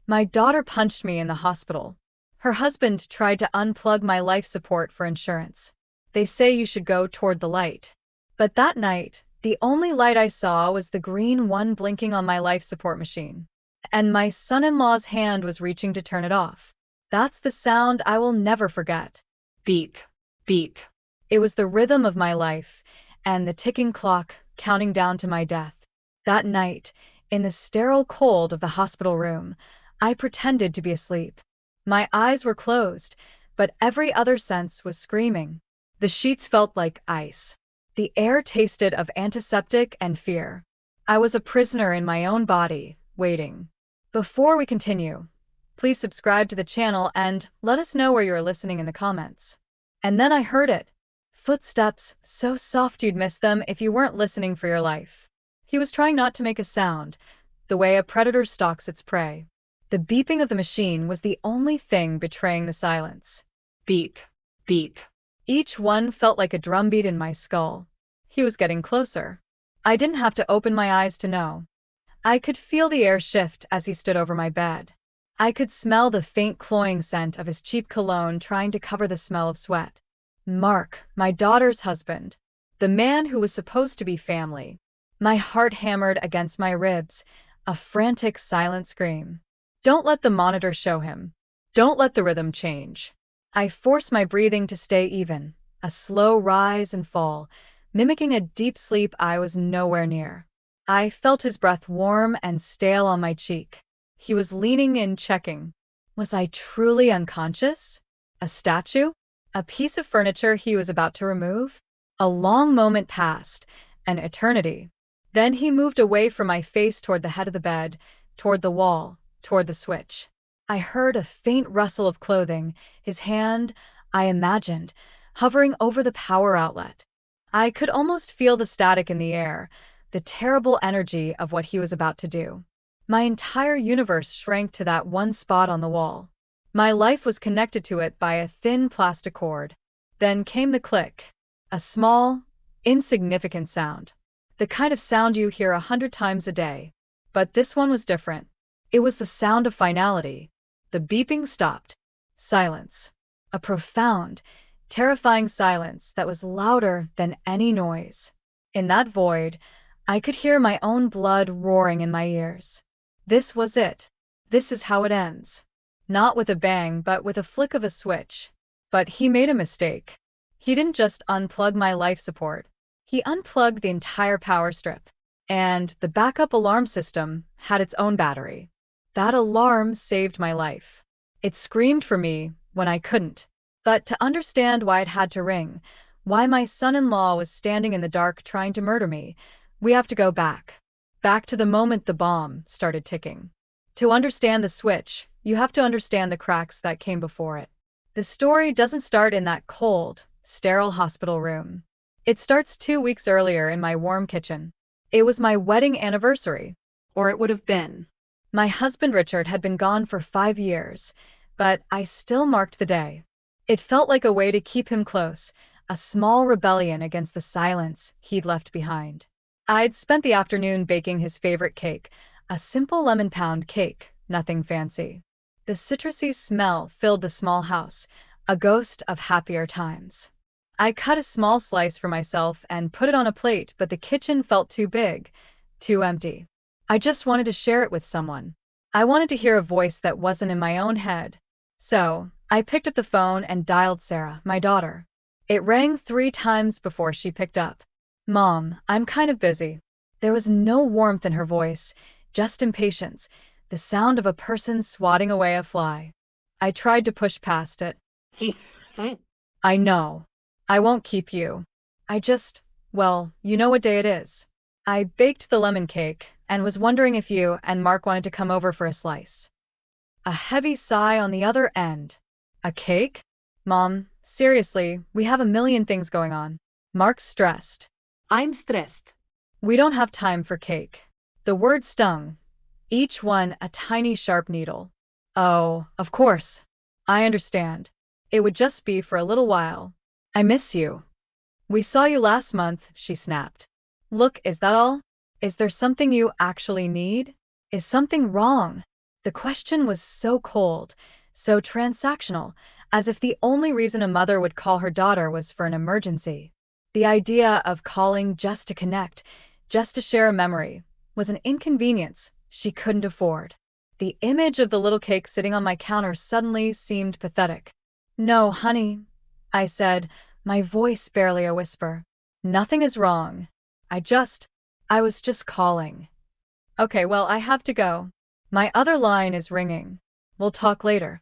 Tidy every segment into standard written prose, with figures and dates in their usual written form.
My daughter punched me in the hospital. Her husband tried to unplug my life support for insurance. They say you should go toward the light. But that night, the only light I saw was the green one blinking on my life support machine. And my son-in-law's hand was reaching to turn it off. That's the sound I will never forget. Beep, beep. It was the rhythm of my life, and the ticking clock counting down to my death. That night, in the sterile cold of the hospital room, I pretended to be asleep. My eyes were closed, but every other sense was screaming. The sheets felt like ice. The air tasted of antiseptic and fear. I was a prisoner in my own body, waiting. Before we continue, please subscribe to the channel and let us know where you're listening in the comments. And then I heard it. Footsteps, so soft you'd miss them if you weren't listening for your life. He was trying not to make a sound, the way a predator stalks its prey. The beeping of the machine was the only thing betraying the silence. Beep, beep. Each one felt like a drumbeat in my skull. He was getting closer. I didn't have to open my eyes to know. I could feel the air shift as he stood over my bed. I could smell the faint cloying scent of his cheap cologne trying to cover the smell of sweat. Mark, my daughter's husband. The man who was supposed to be family. My heart hammered against my ribs, a frantic, silent scream. Don't let the monitor show him. Don't let the rhythm change. I forced my breathing to stay even, a slow rise and fall, mimicking a deep sleep I was nowhere near. I felt his breath warm and stale on my cheek. He was leaning in, checking. Was I truly unconscious? A statue? A piece of furniture he was about to remove? A long moment passed, an eternity. Then he moved away from my face toward the head of the bed, toward the wall, toward the switch. I heard a faint rustle of clothing, his hand, I imagined, hovering over the power outlet. I could almost feel the static in the air, the terrible energy of what he was about to do. My entire universe shrank to that one spot on the wall. My life was connected to it by a thin plastic cord. Then came the click. A small, insignificant sound. The kind of sound you hear 100 times a day. But this one was different. It was the sound of finality. The beeping stopped. Silence. A profound, terrifying silence that was louder than any noise. In that void, I could hear my own blood roaring in my ears. This was it. This is how it ends. Not with a bang, but with a flick of a switch. But he made a mistake. He didn't just unplug my life support. He unplugged the entire power strip. And the backup alarm system had its own battery. That alarm saved my life. It screamed for me when I couldn't. But to understand why it had to ring, why my son-in-law was standing in the dark trying to murder me, we have to go back. Back to the moment the bomb started ticking. To understand the switch, you have to understand the cracks that came before it. The story doesn't start in that cold, sterile hospital room. It starts 2 weeks earlier in my warm kitchen. It was my wedding anniversary. Or it would have been. My husband Richard had been gone for 5 years, but I still marked the day. It felt like a way to keep him close, a small rebellion against the silence he'd left behind. I'd spent the afternoon baking his favorite cake, a simple lemon pound cake, nothing fancy. The citrusy smell filled the small house, a ghost of happier times. I cut a small slice for myself and put it on a plate, but the kitchen felt too big, too empty. I just wanted to share it with someone. I wanted to hear a voice that wasn't in my own head. So, I picked up the phone and dialed Sarah, my daughter. It rang 3 times before she picked up. Mom, I'm kind of busy. There was no warmth in her voice, just impatience, the sound of a person swatting away a fly. I tried to push past it. I know. I won't keep you. Well, you know what day it is. I baked the lemon cake and was wondering if you and Mark wanted to come over for a slice. A heavy sigh on the other end. A cake? Mom, seriously, we have a million things going on. Mark's stressed. I'm stressed. We don't have time for cake. The word stung. Each one a tiny sharp needle. Oh, of course. I understand. It would just be for a little while. I miss you. We saw you last month, she snapped. Look, is that all? Is there something you actually need? Is something wrong? The question was so cold, so transactional, as if the only reason a mother would call her daughter was for an emergency. The idea of calling just to connect, just to share a memory, was an inconvenience she couldn't afford. The image of the little cake sitting on my counter suddenly seemed pathetic. "No, honey," I said, my voice barely a whisper. "Nothing is wrong. I was just calling." "Okay, well, I have to go. My other line is ringing. We'll talk later."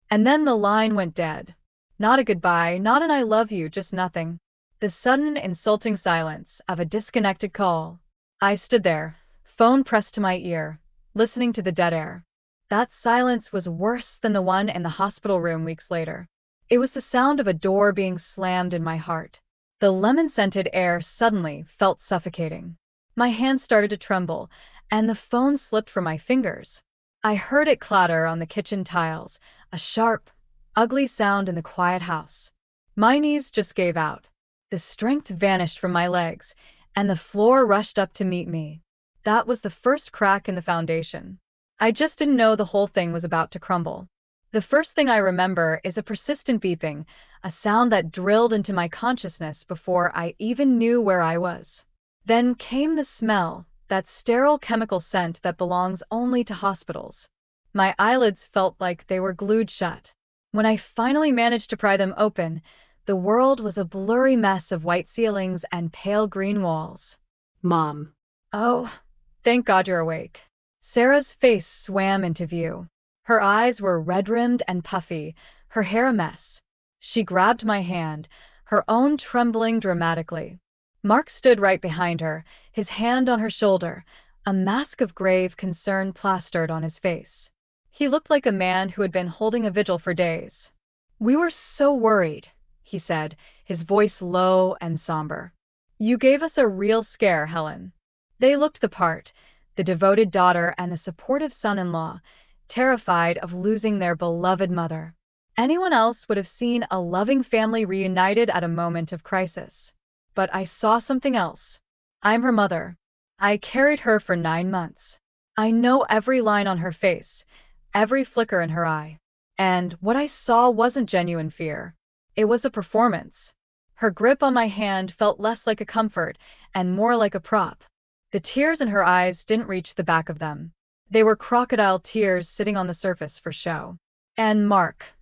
And then the line went dead. Not a goodbye, not an "I love you," just nothing. The sudden, insulting silence of a disconnected call. I stood there, phone pressed to my ear, listening to the dead air. That silence was worse than the one in the hospital room weeks later. It was the sound of a door being slammed in my heart. The lemon-scented air suddenly felt suffocating. My hands started to tremble, and the phone slipped from my fingers. I heard it clatter on the kitchen tiles, a sharp, ugly sound in the quiet house. My knees just gave out. The strength vanished from my legs, and the floor rushed up to meet me. That was the first crack in the foundation. I just didn't know the whole thing was about to crumble. The first thing I remember is a persistent beeping, a sound that drilled into my consciousness before I even knew where I was. Then came the smell, that sterile chemical scent that belongs only to hospitals. My eyelids felt like they were glued shut. When I finally managed to pry them open, the world was a blurry mess of white ceilings and pale green walls. Mom. "Oh, thank God you're awake." Sarah's face swam into view. Her eyes were red-rimmed and puffy, her hair a mess. She grabbed my hand, her own trembling dramatically. Mark stood right behind her, his hand on her shoulder, a mask of grave concern plastered on his face. He looked like a man who had been holding a vigil for days. "We were so worried," he said, his voice low and somber. "You gave us a real scare, Helen." They looked the part, the devoted daughter and the supportive son-in-law, terrified of losing their beloved mother. Anyone else would have seen a loving family reunited at a moment of crisis. But I saw something else. I'm her mother. I carried her for 9 months. I know every line on her face, every flicker in her eye. And what I saw wasn't genuine fear. It was a performance. Her grip on my hand felt less like a comfort and more like a prop. The tears in her eyes didn't reach the back of them. They were crocodile tears sitting on the surface for show. And Mark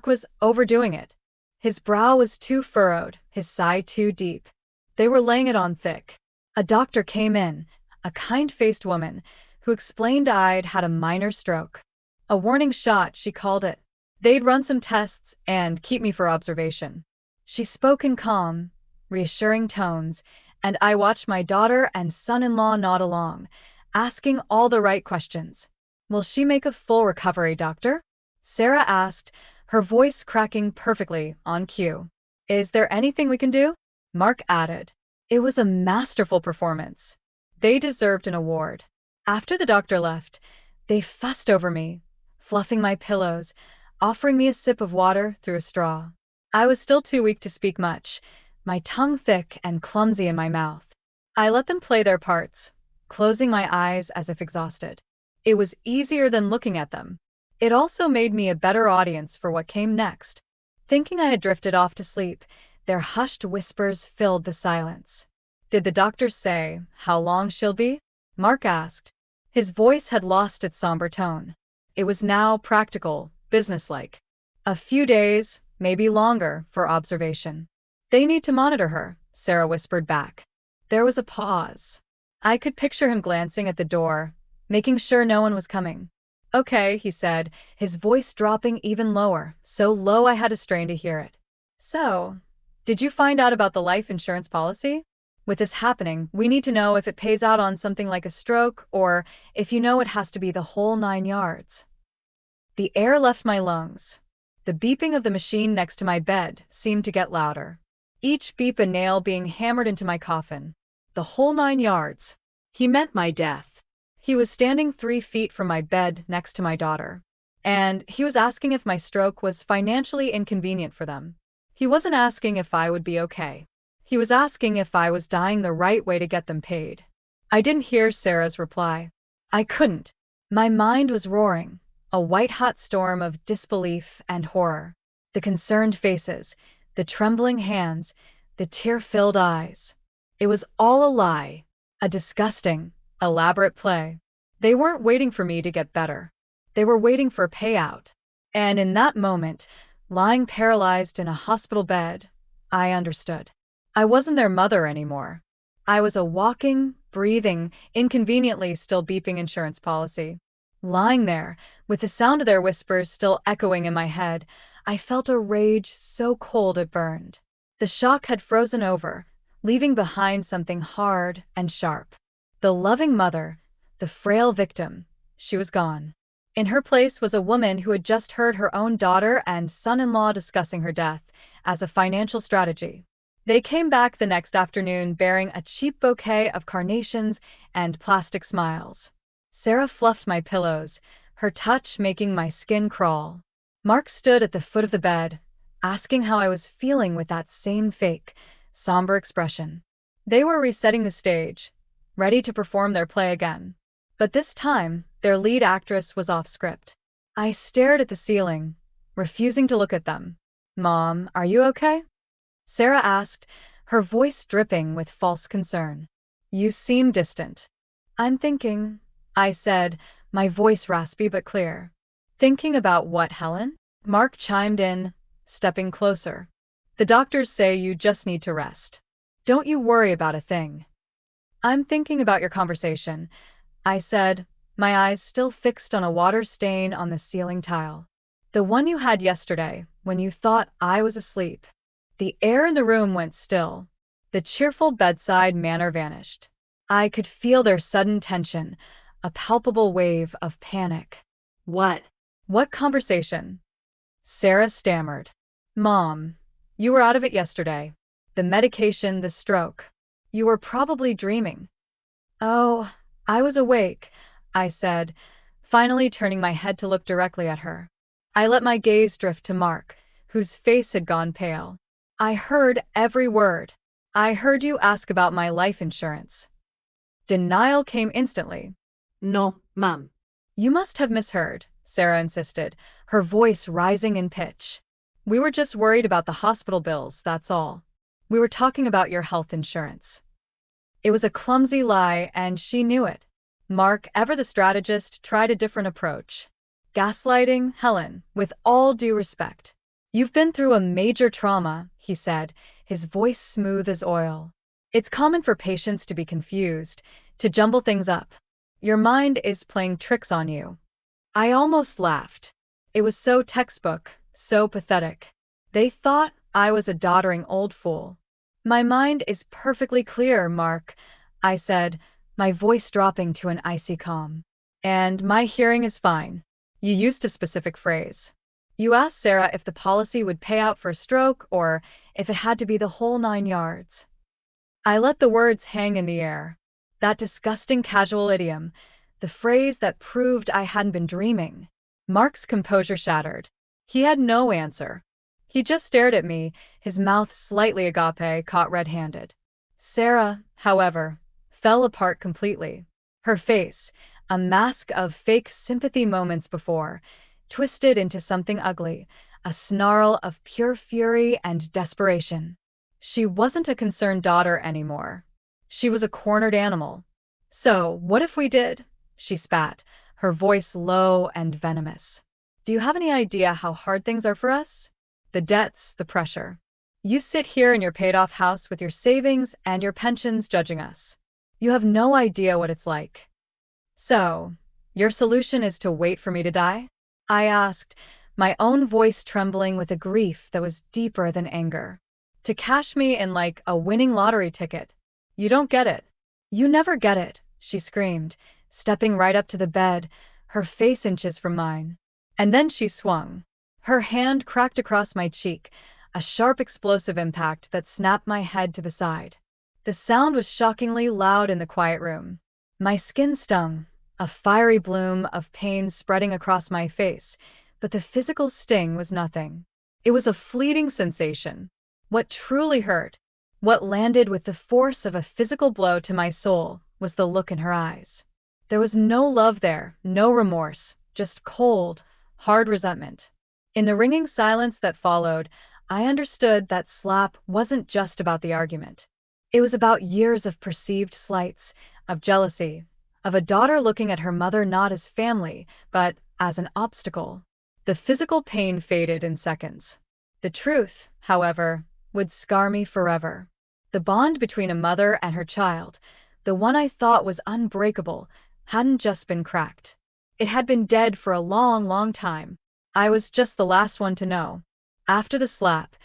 was overdoing it. His brow was too furrowed, his sigh too deep. They were laying it on thick. A doctor came in, a kind-faced woman, who explained I'd had a minor stroke. A warning shot, she called it. They'd run some tests and keep me for observation. She spoke in calm, reassuring tones, and I watched my daughter and son-in-law nod along, asking all the right questions. "Will she make a full recovery, doctor?" Sarah asked, her voice cracking perfectly on cue. "Is there anything we can do?" Mark added. It was a masterful performance. They deserved an award. After the doctor left, they fussed over me, fluffing my pillows, offering me a sip of water through a straw. I was still too weak to speak much, my tongue thick and clumsy in my mouth. I let them play their parts, closing my eyes as if exhausted. It was easier than looking at them. It also made me a better audience for what came next. Thinking I had drifted off to sleep, their hushed whispers filled the silence. "Did the doctor say how long she'll be?" Mark asked. His voice had lost its somber tone. It was now practical, businesslike. "A few days, maybe longer, for observation." "They need to monitor her," Sarah whispered back. There was a pause. I could picture him glancing at the door, making sure no one was coming. "Okay," he said, his voice dropping even lower, so low I had to strain to hear it. "So, did you find out about the life insurance policy? With this happening, we need to know if it pays out on something like a stroke, or if you know it has to be the whole 9 yards. The air left my lungs. The beeping of the machine next to my bed seemed to get louder. Each beep a nail being hammered into my coffin. The whole 9 yards. He meant my death. He was standing 3 feet from my bed next to my daughter. And he was asking if my stroke was financially inconvenient for them. He wasn't asking if I would be okay. He was asking if I was dying the right way to get them paid. I didn't hear Sarah's reply. I couldn't. My mind was roaring, a white-hot storm of disbelief and horror. The concerned faces, the trembling hands, the tear-filled eyes. It was all a lie, a disgusting, elaborate play. They weren't waiting for me to get better. They were waiting for a payout. And in that moment, lying paralyzed in a hospital bed, I understood. I wasn't their mother anymore. I was a walking, breathing, inconveniently still beeping insurance policy. Lying there, with the sound of their whispers still echoing in my head, I felt a rage so cold it burned. The shock had frozen over, leaving behind something hard and sharp. The loving mother, the frail victim, she was gone. In her place was a woman who had just heard her own daughter and son-in-law discussing her death as a financial strategy. They came back the next afternoon bearing a cheap bouquet of carnations and plastic smiles. Sarah fluffed my pillows, her touch making my skin crawl. Mark stood at the foot of the bed, asking how I was feeling with that same fake, somber expression. They were resetting the stage, ready to perform their play again. But this time, their lead actress was off script. I stared at the ceiling, refusing to look at them. "Mom, are you okay?" Sarah asked, her voice dripping with false concern. "You seem distant." "I'm thinking," I said, my voice raspy but clear. "Thinking about what, Helen?" Mark chimed in, stepping closer. "The doctors say you just need to rest. Don't you worry about a thing." "I'm thinking about your conversation," I said, my eyes still fixed on a water stain on the ceiling tile. "The one you had yesterday, when you thought I was asleep." The air in the room went still. The cheerful bedside manner vanished. I could feel their sudden tension, a palpable wave of panic. What conversation?" Sarah stammered. "Mom, you were out of it yesterday. The medication, the stroke. You were probably dreaming." "Oh, I was awake," I said, finally turning my head to look directly at her. I let my gaze drift to Mark, whose face had gone pale. "I heard every word. I heard you ask about my life insurance." Denial came instantly. "No, Mom." "You must have misheard," Sarah insisted, her voice rising in pitch. "We were just worried about the hospital bills, that's all. We were talking about your health insurance." It was a clumsy lie, and she knew it. Mark, ever the strategist, tried a different approach. "Gaslighting, Helen, with all due respect. You've been through a major trauma," he said, his voice smooth as oil. "It's common for patients to be confused, to jumble things up. Your mind is playing tricks on you." I almost laughed. It was so textbook, so pathetic. They thought I was a doddering old fool. "My mind is perfectly clear, Mark," I said, my voice dropping to an icy calm. "And my hearing is fine." You used a specific phrase. You asked Sarah if the policy would pay out for a stroke or if it had to be the whole 9 yards. I let the words hang in the air. That disgusting casual idiom, the phrase that proved I hadn't been dreaming. Mark's composure shattered. He had no answer. He just stared at me, his mouth slightly agape, caught red-handed. Sarah, however, fell apart completely. Her face, a mask of fake sympathy moments before, twisted into something ugly, a snarl of pure fury and desperation. She wasn't a concerned daughter anymore. She was a cornered animal. "So, what if we did?" she spat, her voice low and venomous. "Do you have any idea how hard things are for us? The debts, the pressure. You sit here in your paid-off house with your savings and your pensions judging us. You have no idea what it's like." "So, your solution is to wait for me to die?" I asked, my own voice trembling with a grief that was deeper than anger. "To cash me in like a winning lottery ticket? You don't get it. You never get it," she screamed, stepping right up to the bed, her face inches from mine. And then she swung. Her hand cracked across my cheek, a sharp explosive impact that snapped my head to the side. The sound was shockingly loud in the quiet room. My skin stung, a fiery bloom of pain spreading across my face, but the physical sting was nothing. It was a fleeting sensation. What truly hurt, what landed with the force of a physical blow to my soul, was the look in her eyes. There was no love there, no remorse, just cold, hard resentment. In the ringing silence that followed, I understood that slap wasn't just about the argument. It was about years of perceived slights, of jealousy, of a daughter looking at her mother not as family, but as an obstacle. The physical pain faded in seconds. The truth, however, would scar me forever. The bond between a mother and her child, the one I thought was unbreakable, hadn't just been cracked. It had been dead for a long, long time. I was just the last one to know. After the slap,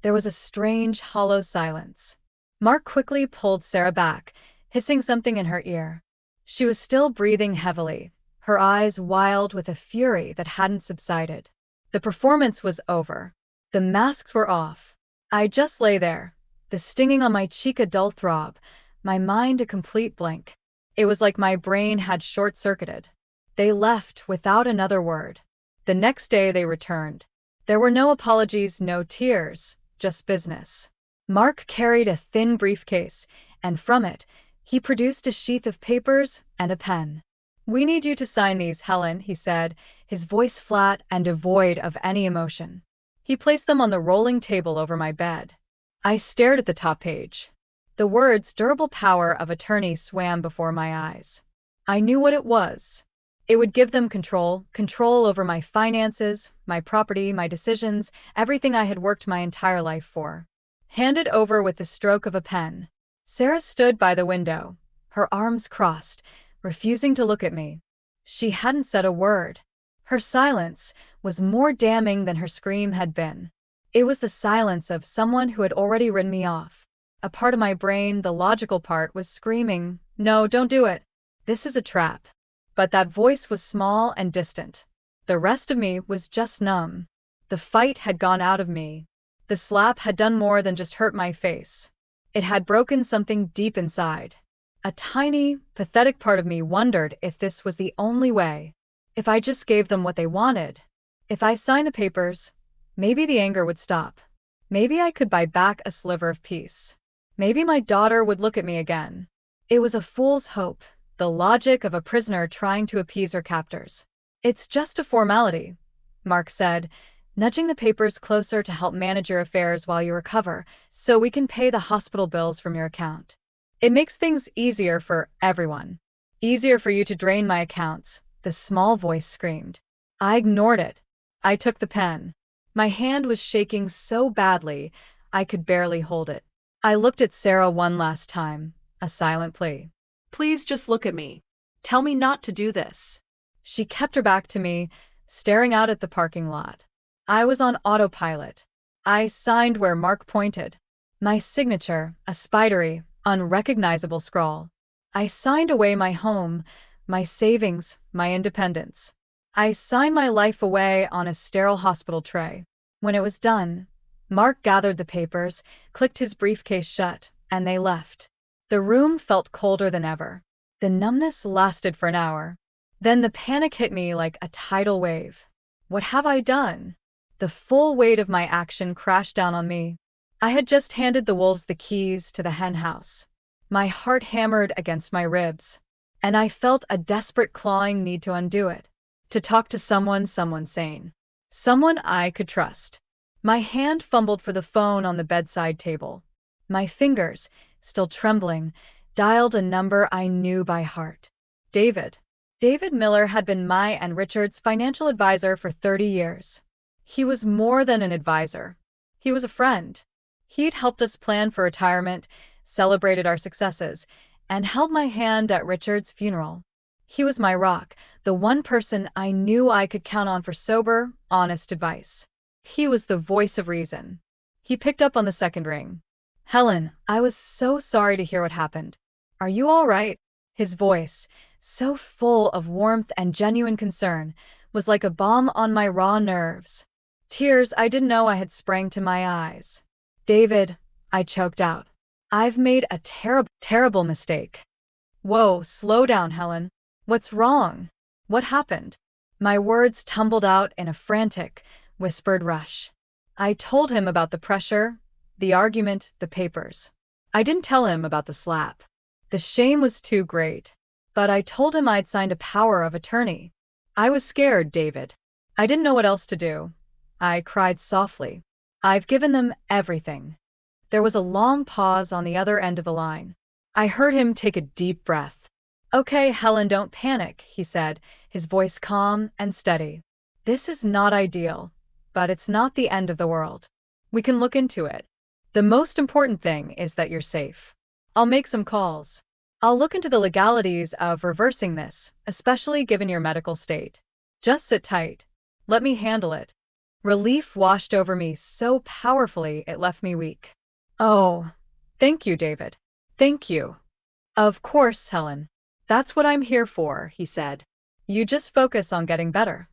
there was a strange, hollow silence. Mark quickly pulled Sarah back, hissing something in her ear. She was still breathing heavily, her eyes wild with a fury that hadn't subsided. The performance was over. The masks were off. I just lay there, the stinging on my cheek a dull throb, my mind a complete blank. It was like my brain had short-circuited. They left without another word. The next day they returned. There were no apologies, no tears, just business. Mark carried a thin briefcase, and from it, he produced a sheath of papers and a pen. "We need you to sign these, Helen," he said, his voice flat and devoid of any emotion. He placed them on the rolling table over my bed. I stared at the top page. The words "durable power of attorney" swam before my eyes. I knew what it was. It would give them control over my finances, my property, my decisions, everything I had worked my entire life for. Handed over with the stroke of a pen. Sarah stood by the window, her arms crossed, refusing to look at me. She hadn't said a word. Her silence was more damning than her scream had been. It was the silence of someone who had already written me off. A part of my brain, the logical part, was screaming, "No, don't do it. This is a trap." But that voice was small and distant. The rest of me was just numb. The fight had gone out of me. The slap had done more than just hurt my face. It had broken something deep inside. A tiny, pathetic part of me wondered if this was the only way. If I just gave them what they wanted. If I signed the papers, maybe the anger would stop. Maybe I could buy back a sliver of peace. Maybe my daughter would look at me again. It was a fool's hope, the logic of a prisoner trying to appease her captors. "It's just a formality," Mark said, nudging the papers closer to help manage your affairs while you recover, so we can pay the hospital bills from your account. "It makes things easier for everyone. Easier for you to drain my accounts," the small voice screamed. I ignored it. I took the pen. My hand was shaking so badly, I could barely hold it. I looked at Sarah one last time, a silent plea. "Please just look at me. Tell me not to do this." She kept her back to me, staring out at the parking lot. I was on autopilot. I signed where Mark pointed. My signature, a spidery, unrecognizable scrawl. I signed away my home, my savings, my independence. I signed my life away on a sterile hospital tray. When it was done, Mark gathered the papers, clicked his briefcase shut, and they left. The room felt colder than ever. The numbness lasted for an hour. Then the panic hit me like a tidal wave. What have I done? The full weight of my action crashed down on me. I had just handed the wolves the keys to the hen house. My heart hammered against my ribs, and I felt a desperate clawing need to undo it. To talk to someone sane. Someone I could trust. My hand fumbled for the phone on the bedside table. My fingers, still trembling, dialed a number I knew by heart. David. David Miller had been my and Richard's financial advisor for 30 years. He was more than an advisor. He was a friend. He'd helped us plan for retirement, celebrated our successes, and held my hand at Richard's funeral. He was my rock, the one person I knew I could count on for sober, honest advice. He was the voice of reason. He picked up on the second ring. "Helen, I was so sorry to hear what happened. Are you all right?" His voice, so full of warmth and genuine concern, was like a balm on my raw nerves. Tears I didn't know I had sprang to my eyes. "David," I choked out. "I've made a terrible mistake." "Whoa, slow down, Helen. What's wrong? What happened?" My words tumbled out in a frantic, whispered rush. I told him about the pressure, the argument, the papers. I didn't tell him about the slap. The shame was too great. but I told him I'd signed a power of attorney. I was scared, David. I didn't know what else to do. I cried softly. I've given them everything. There was a long pause on the other end of the line. I heard him take a deep breath. Okay, Helen, don't panic, he said, his voice calm and steady. This is not ideal, but it's not the end of the world. We can look into it. The most important thing is that you're safe. I'll make some calls. I'll look into the legalities of reversing this, especially given your medical state. Just sit tight. Let me handle it. Relief washed over me so powerfully it left me weak. Oh, thank you, David. Thank you. Of course, Helen. That's what I'm here for, he said. You just focus on getting better.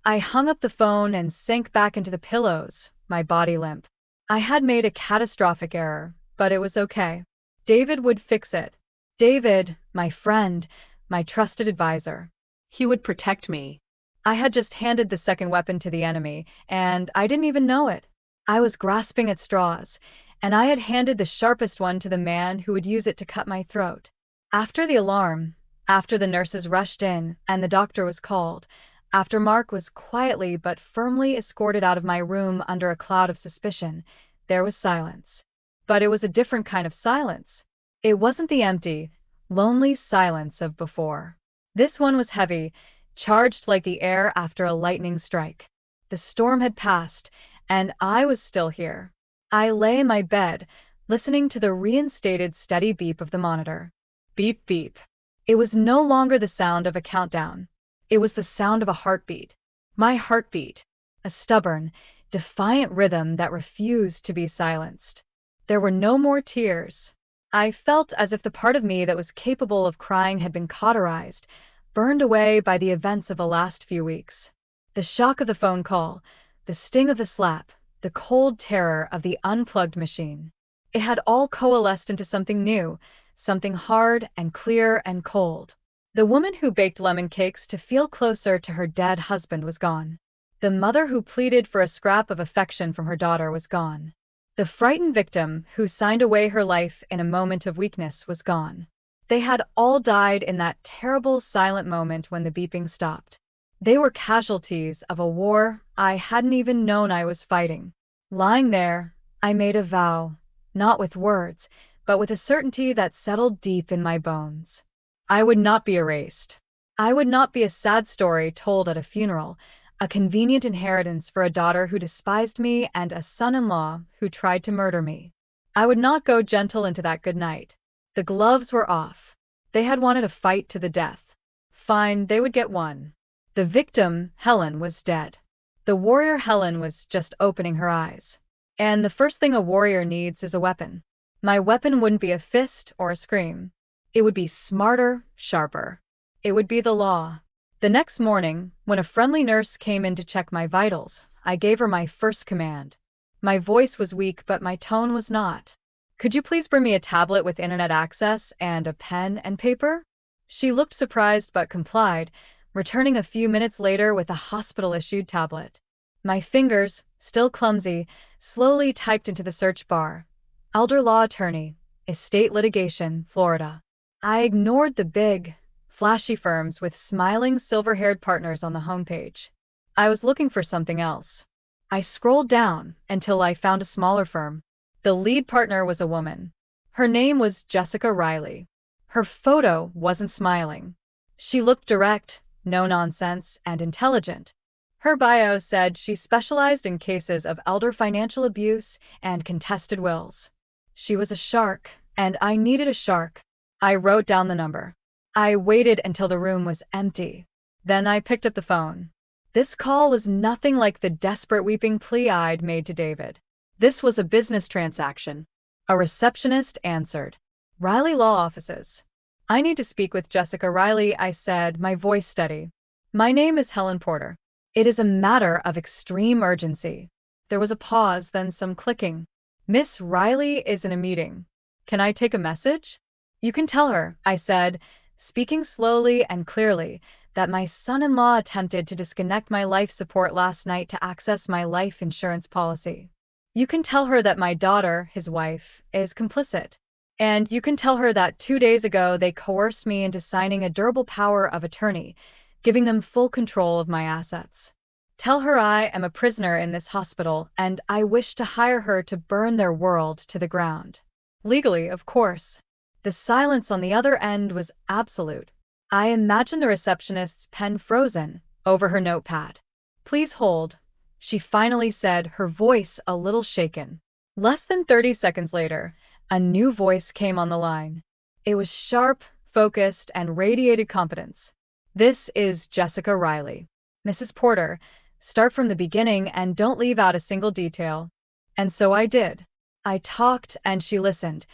I hung up the phone and sank back into the pillows, my body limp. I had made a catastrophic error, but it was okay. David would fix it. David, my friend, my trusted advisor. He would protect me. I had just handed the second weapon to the enemy, and I didn't even know it. I was grasping at straws, and I had handed the sharpest one to the man who would use it to cut my throat. After the alarm, after the nurses rushed in and the doctor was called, after Mark was quietly but firmly escorted out of my room under a cloud of suspicion, there was silence. But it was a different kind of silence. It wasn't the empty, lonely silence of before. This one was heavy, charged like the air after a lightning strike. The storm had passed, and I was still here. I lay in my bed, listening to the reinstated steady beep of the monitor. Beep, beep. It was no longer the sound of a countdown. It was the sound of a heartbeat. My heartbeat. A stubborn, defiant rhythm that refused to be silenced. There were no more tears. I felt as if the part of me that was capable of crying had been cauterized, burned away by the events of the last few weeks. The shock of the phone call, the sting of the slap, the cold terror of the unplugged machine. It had all coalesced into something new, something hard and clear and cold. The woman who baked lemon cakes to feel closer to her dead husband was gone. The mother who pleaded for a scrap of affection from her daughter was gone. The frightened victim who signed away her life in a moment of weakness was gone. They had all died in that terrible silent moment when the beeping stopped. They were casualties of a war I hadn't even known I was fighting. Lying there, I made a vow, not with words, but with a certainty that settled deep in my bones. I would not be erased. I would not be a sad story told at a funeral, a convenient inheritance for a daughter who despised me and a son-in-law who tried to murder me. I would not go gentle into that good night. The gloves were off. They had wanted a fight to the death. Fine, they would get one. The victim, Helen, was dead. The warrior Helen was just opening her eyes. And the first thing a warrior needs is a weapon. My weapon wouldn't be a fist or a scream. It would be smarter, sharper. It would be the law. The next morning, when a friendly nurse came in to check my vitals, I gave her my first command. My voice was weak, but my tone was not. Could you please bring me a tablet with internet access and a pen and paper? She looked surprised but complied, returning a few minutes later with a hospital-issued tablet. My fingers, still clumsy, slowly typed into the search bar. Elder law attorney, estate litigation, Florida. I ignored the big, flashy firms with smiling silver-haired partners on the homepage. I was looking for something else. I scrolled down until I found a smaller firm. The lead partner was a woman. Her name was Jessica Riley. Her photo wasn't smiling. She looked direct, no-nonsense, and intelligent. Her bio said she specialized in cases of elder financial abuse and contested wills. She was a shark, and I needed a shark. I wrote down the number. I waited until the room was empty. Then I picked up the phone. This call was nothing like the desperate weeping plea I'd made to David. This was a business transaction. A receptionist answered. Riley Law Offices. I need to speak with Jessica Riley, I said, my voice steady. My name is Helen Porter. It is a matter of extreme urgency. There was a pause, then some clicking. Miss Riley is in a meeting. Can I take a message? You can tell her, I said, speaking slowly and clearly, that my son-in-law attempted to disconnect my life support last night to access my life insurance policy. You can tell her that my daughter, his wife, is complicit. And you can tell her that 2 days ago they coerced me into signing a durable power of attorney, giving them full control of my assets. Tell her I am a prisoner in this hospital and I wish to hire her to burn their world to the ground. Legally, of course. The silence on the other end was absolute. I imagined the receptionist's pen frozen over her notepad. Please hold, she finally said, her voice a little shaken. Less than 30 seconds later, a new voice came on the line. It was sharp, focused, and radiated confidence. This is Jessica Riley. Mrs. Porter, start from the beginning and don't leave out a single detail. And so I did. I talked and she listened,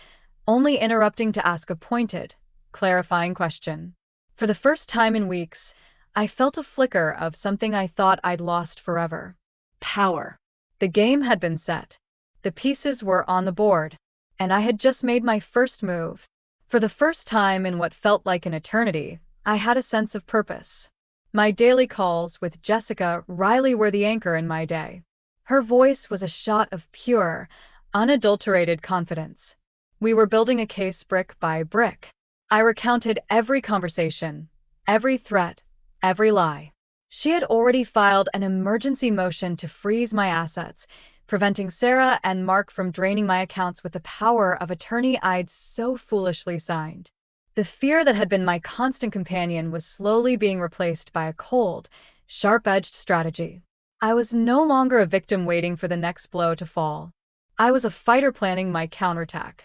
only interrupting to ask a pointed, clarifying question. For the first time in weeks, I felt a flicker of something I thought I'd lost forever. Power. The game had been set. The pieces were on the board, and I had just made my first move. For the first time in what felt like an eternity, I had a sense of purpose. My daily calls with Jessica Riley were the anchor in my day. Her voice was a shot of pure, unadulterated confidence. We were building a case brick by brick. I recounted every conversation, every threat, every lie. She had already filed an emergency motion to freeze my assets, preventing Sarah and Mark from draining my accounts with the power of attorney I'd so foolishly signed. The fear that had been my constant companion was slowly being replaced by a cold, sharp-edged strategy. I was no longer a victim waiting for the next blow to fall. I was a fighter planning my counterattack.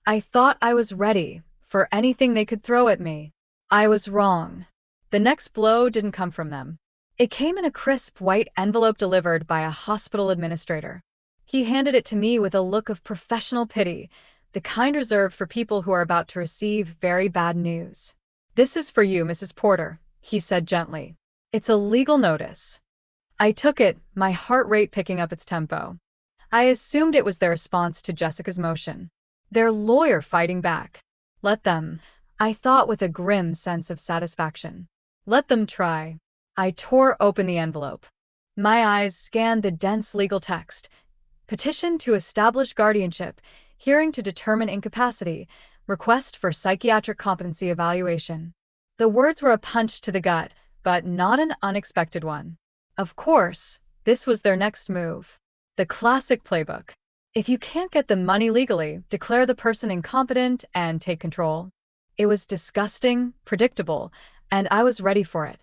I thought I was ready for anything they could throw at me. I was wrong. The next blow didn't come from them. It came in a crisp white envelope delivered by a hospital administrator. He handed it to me with a look of professional pity, the kind reserved for people who are about to receive very bad news. "This is for you, Mrs. Porter," he said gently. "It's a legal notice." I took it, my heart rate picking up its tempo. I assumed it was their response to Jessica's motion. Their lawyer fighting back. Let them, I thought with a grim sense of satisfaction. Let them try. I tore open the envelope. My eyes scanned the dense legal text. Petition to establish guardianship, hearing to determine incapacity, request for psychiatric competency evaluation. The words were a punch to the gut, but not an unexpected one. Of course, this was their next move. The classic playbook. If you can't get the money legally, declare the person incompetent and take control. It was disgusting, predictable, and I was ready for it.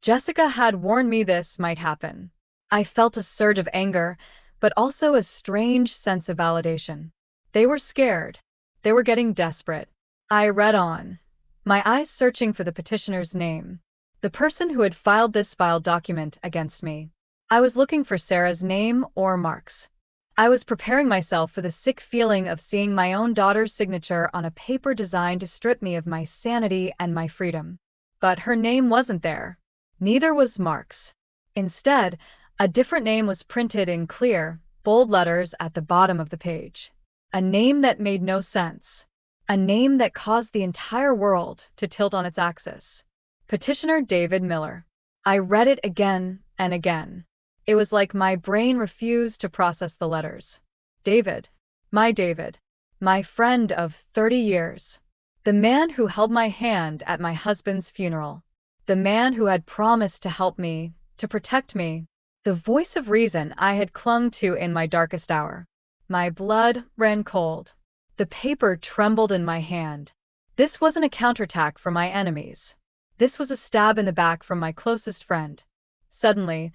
Jessica had warned me this might happen. I felt a surge of anger, but also a strange sense of validation. They were scared. They were getting desperate. I read on, my eyes searching for the petitioner's name. The person who had filed this vile document against me. I was looking for Sarah's name or Mark's. I was preparing myself for the sick feeling of seeing my own daughter's signature on a paper designed to strip me of my sanity and my freedom. But her name wasn't there. Neither was Mark's. Instead, a different name was printed in clear, bold letters at the bottom of the page. A name that made no sense. A name that caused the entire world to tilt on its axis. Petitioner David Miller. I read it again and again. It was like my brain refused to process the letters. David. My friend of 30 years. The man who held my hand at my husband's funeral. The man who had promised to help me, to protect me. The voice of reason I had clung to in my darkest hour. My blood ran cold. The paper trembled in my hand. This wasn't a counterattack from my enemies. This was a stab in the back from my closest friend. Suddenly,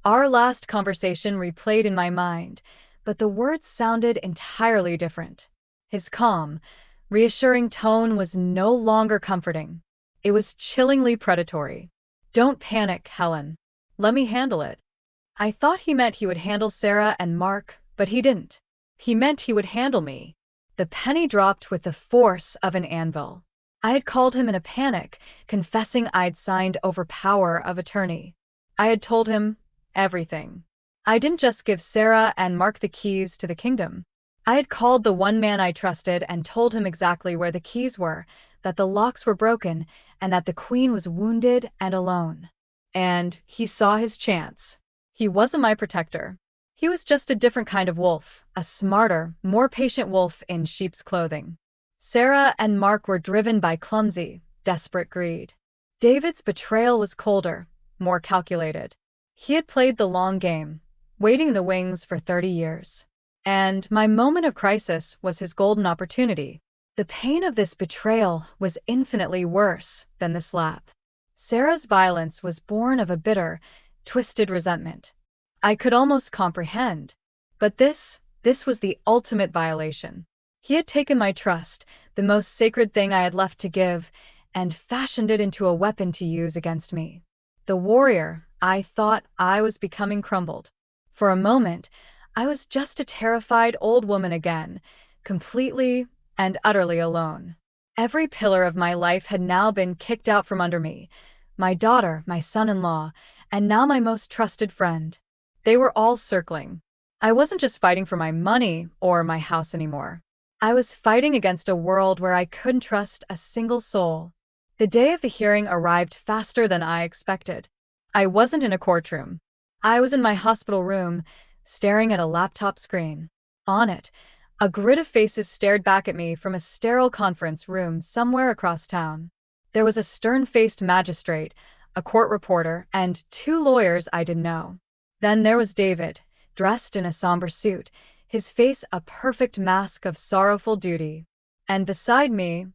our last conversation replayed in my mind, but the words sounded entirely different. His calm, reassuring tone was no longer comforting. It was chillingly predatory. "Don't panic, Helen. Let me handle it." I thought he meant he would handle Sarah and Mark, but he didn't. He meant he would handle me. The penny dropped with the force of an anvil. I had called him in a panic, confessing I'd signed over power of attorney. I had told him everything. I didn't just give Sarah and Mark the keys to the kingdom. I had called the one man I trusted and told him exactly where the keys were, that the locks were broken, and that the queen was wounded and alone. And he saw his chance. He wasn't my protector. He was just a different kind of wolf, a smarter, more patient wolf in sheep's clothing. Sarah and Mark were driven by clumsy, desperate greed. David's betrayal was colder, more calculated. He had played the long game, waiting in the wings for 30 years. And my moment of crisis was his golden opportunity. The pain of this betrayal was infinitely worse than the slap. Sarah's violence was born of a bitter, twisted resentment. I could almost comprehend. But this was the ultimate violation. He had taken my trust, the most sacred thing I had left to give, and fashioned it into a weapon to use against me. The warrior I thought I was becoming crumbled. For a moment, I was just a terrified old woman again, completely and utterly alone. Every pillar of my life had now been kicked out from under me. My daughter, my son-in-law, and now my most trusted friend. They were all circling. I wasn't just fighting for my money or my house anymore. I was fighting against a world where I couldn't trust a single soul. The day of the hearing arrived faster than I expected. I wasn't in a courtroom. I was in my hospital room, staring at a laptop screen. On it, a grid of faces stared back at me from a sterile conference room somewhere across town. There was a stern-faced magistrate, a court reporter, and 2 lawyers I didn't know. Then there was David, dressed in a somber suit, his face a perfect mask of sorrowful duty. And beside me,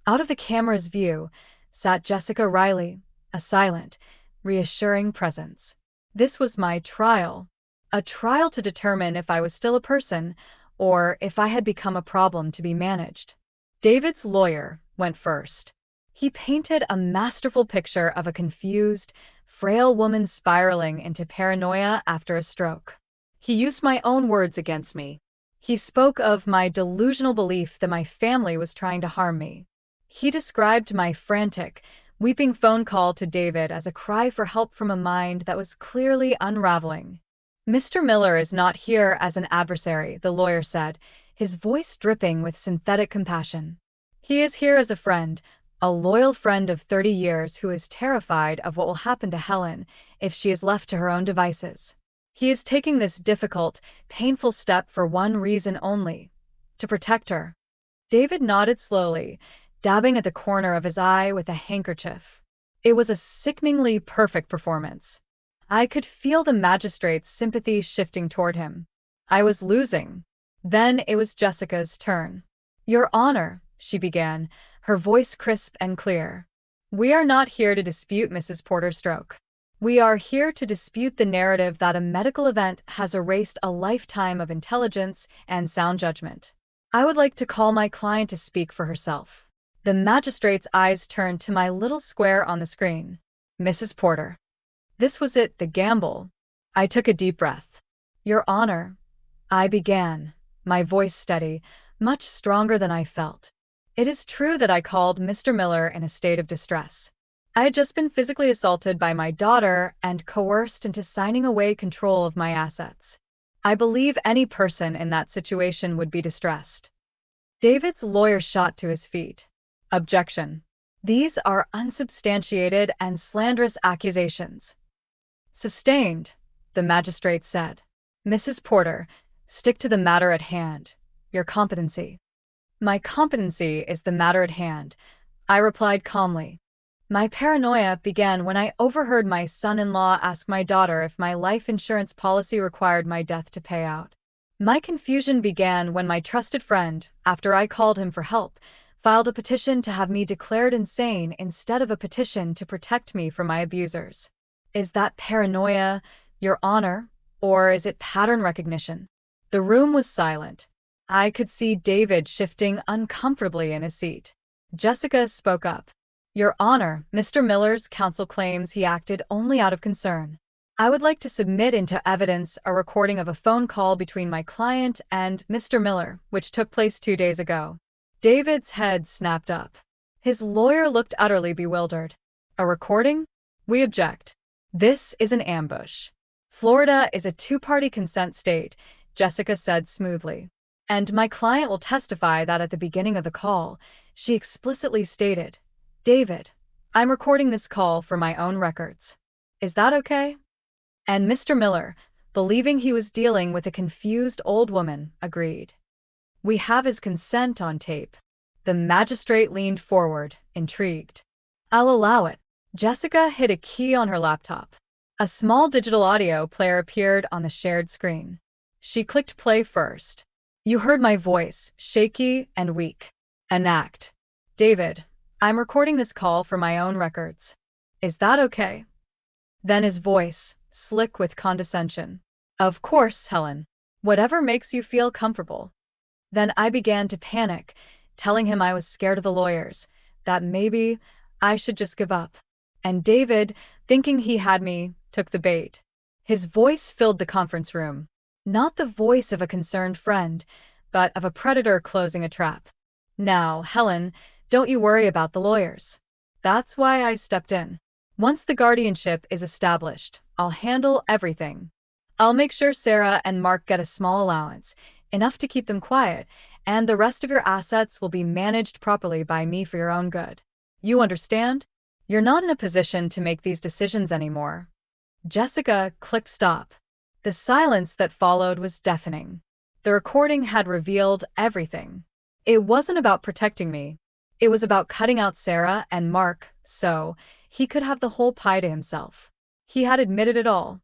out of the camera's view, sat Jessica Riley, a silent, reassuring presence. This was my trial. A trial to determine if I was still a person, or if I had become a problem to be managed. David's lawyer went first. He painted a masterful picture of a confused, frail woman spiraling into paranoia after a stroke. He used my own words against me. He spoke of my delusional belief that my family was trying to harm me. He described my frantic, weeping phone call to David as a cry for help from a mind that was clearly unraveling. "Mr. Miller is not here as an adversary," the lawyer said, his voice dripping with synthetic compassion. "He is here as a friend, a loyal friend of 30 years who is terrified of what will happen to Helen if she is left to her own devices. He is taking this difficult, painful step for one reason only: to protect her." David nodded slowly, dabbing at the corner of his eye with a handkerchief. It was a sickeningly perfect performance. I could feel the magistrate's sympathy shifting toward him. I was losing. Then it was Jessica's turn. "Your Honor," she began, her voice crisp and clear. "We are not here to dispute Mrs. Porter's stroke. We are here to dispute the narrative that a medical event has erased a lifetime of intelligence and sound judgment. I would like to call my client to speak for herself." The magistrate's eyes turned to my little square on the screen. "Mrs. Porter." This was it, the gamble. I took a deep breath. "Your Honor," I began, my voice steady, much stronger than I felt. "It is true that I called Mr. Miller in a state of distress. I had just been physically assaulted by my daughter and coerced into signing away control of my assets. I believe any person in that situation would be distressed." David's lawyer shot to his feet. "Objection. These are unsubstantiated and slanderous accusations." "Sustained," the magistrate said. "Mrs. Porter, stick to the matter at hand, your competency." "My competency is the matter at hand," I replied calmly. "My paranoia began when I overheard my son-in-law ask my daughter if my life insurance policy required my death to pay out. My confusion began when my trusted friend, after I called him for help, filed a petition to have me declared insane instead of a petition to protect me from my abusers. Is that paranoia, Your Honor, or is it pattern recognition?" The room was silent. I could see David shifting uncomfortably in his seat. Jessica spoke up. "Your Honor, Mr. Miller's counsel claims he acted only out of concern. I would like to submit into evidence a recording of a phone call between my client and Mr. Miller, which took place 2 days ago." David's head snapped up. His lawyer looked utterly bewildered. "A recording? We object. This is an ambush. Florida is a 2-party consent state," Jessica said smoothly. "And my client will testify that at the beginning of the call, she explicitly stated, 'David, I'm recording this call for my own records. Is that okay?' And Mr. Miller, believing he was dealing with a confused old woman, agreed. We have his consent on tape." The magistrate leaned forward, intrigued. I'll allow it. Jessica hit a key on her laptop. A small digital audio player appeared on the shared screen. She clicked play first. You heard my voice, shaky and weak. Enact. David, I'm recording this call for my own records. Is that okay? Then his voice, slick with condescension. Of course, Helen. Whatever makes you feel comfortable. Then I began to panic, telling him I was scared of the lawyers, that maybe I should just give up. And David, thinking he had me, took the bait. His voice filled the conference room. Not the voice of a concerned friend, but of a predator closing a trap. Now, Helen, don't you worry about the lawyers. That's why I stepped in. Once the guardianship is established, I'll handle everything. I'll make sure Sarah and Mark get a small allowance, enough to keep them quiet, and the rest of your assets will be managed properly by me for your own good. You understand? You're not in a position to make these decisions anymore. Jessica clicked stop. The silence that followed was deafening. The recording had revealed everything. It wasn't about protecting me. It was about cutting out Sarah and Mark so he could have the whole pie to himself. He had admitted it all.